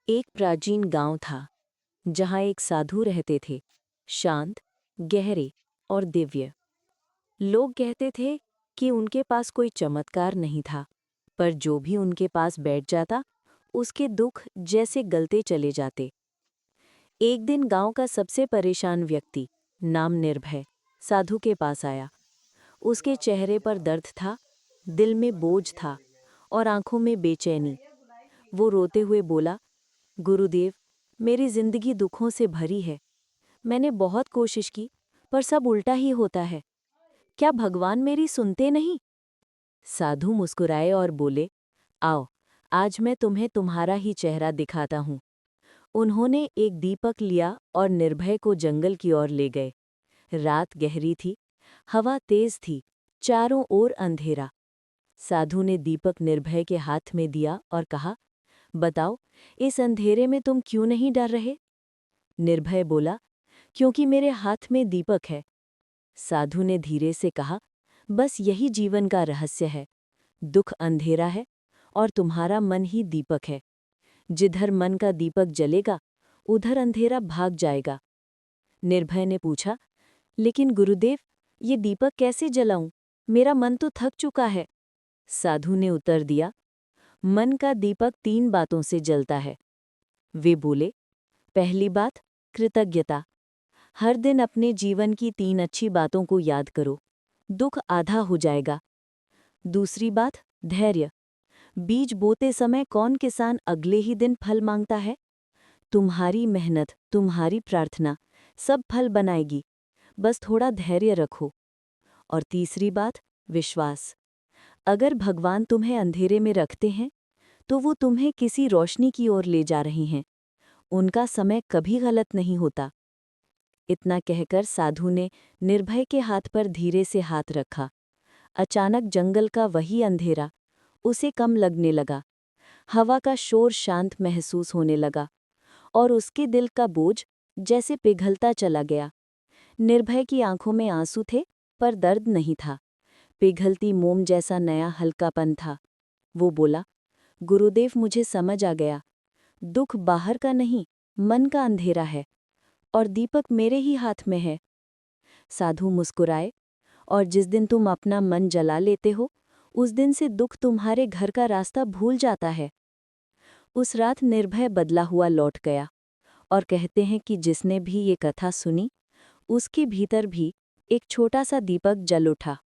एक प्राचीन गांव था जहां एक साधु रहते थे, शांत, गहरे और दिव्य। लोग कहते थे कि उनके पास कोई चमत्कार नहीं था, पर जो भी उनके पास बैठ जाता, उसके दुख जैसे गलते चले जाते। एक दिन गांव का सबसे परेशान व्यक्ति, नाम निर्भय, साधु के पास आया। उसके चेहरे पर दर्द था, दिल में बोझ था और आंखों में बेचैनी। वो रोते हुए बोला, गुरुदेव, मेरी जिंदगी दुखों से भरी है। मैंने बहुत कोशिश की, पर सब उल्टा ही होता है। क्या भगवान मेरी सुनते नहीं? साधु मुस्कुराए और बोले, आओ, आज मैं तुम्हें तुम्हारा ही चेहरा दिखाता हूँ। उन्होंने एक दीपक लिया और निर्भय को जंगल की ओर ले गए। रात गहरी थी, हवा तेज थी, चारों ओर अंधेरा। साधु ने दीपक निर्भय के हाथ में दिया और कहा, बताओ, इस अंधेरे में तुम क्यों नहीं डर रहे? निर्भय बोला, क्योंकि मेरे हाथ में दीपक है। साधु ने धीरे से कहा, बस यही जीवन का रहस्य है। दुख अंधेरा है और तुम्हारा मन ही दीपक है। जिधर मन का दीपक जलेगा, उधर अंधेरा भाग जाएगा। निर्भय ने पूछा, लेकिन गुरुदेव, ये दीपक कैसे जलाऊं? मेरा मन तो थक चुका है। साधु ने उत्तर दिया, मन का दीपक 3 बातों से जलता है। वे बोले, पहली बात, कृतज्ञता। हर दिन अपने जीवन की 3 अच्छी बातों को याद करो, दुख आधा हो जाएगा। दूसरी बात, धैर्य। बीज बोते समय कौन किसान अगले ही दिन फल मांगता है? तुम्हारी मेहनत, तुम्हारी प्रार्थना सब फल बनाएगी, बस थोड़ा धैर्य रखो। और तीसरी बात, विश्वास। अगर भगवान तुम्हें अंधेरे में रखते हैं, तो वो तुम्हें किसी रोशनी की ओर ले जा रही हैं। उनका समय कभी गलत नहीं होता। इतना कहकर साधु ने निर्भय के हाथ पर धीरे से हाथ रखा। अचानक जंगल का वही अंधेरा उसे कम लगने लगा। हवा का शोर शांत महसूस होने लगा और उसके दिल का बोझ जैसे पिघलता चला गया। निर्भय की आंखों में आंसू थे, पर दर्द नहीं था। पिघलती मोम जैसा नया हल्कापन था। वो बोला, गुरुदेव, मुझे समझ आ गया। दुख बाहर का नहीं, मन का अंधेरा है और दीपक मेरे ही हाथ में है। साधु मुस्कुराए, और जिस दिन तुम अपना मन जला लेते हो, उस दिन से दुख तुम्हारे घर का रास्ता भूल जाता है। उस रात निर्भय बदला हुआ लौट गया और कहते हैं कि जिसने भी ये कथा सुनी, उसके भीतर भी एक छोटा सा दीपक जल उठा।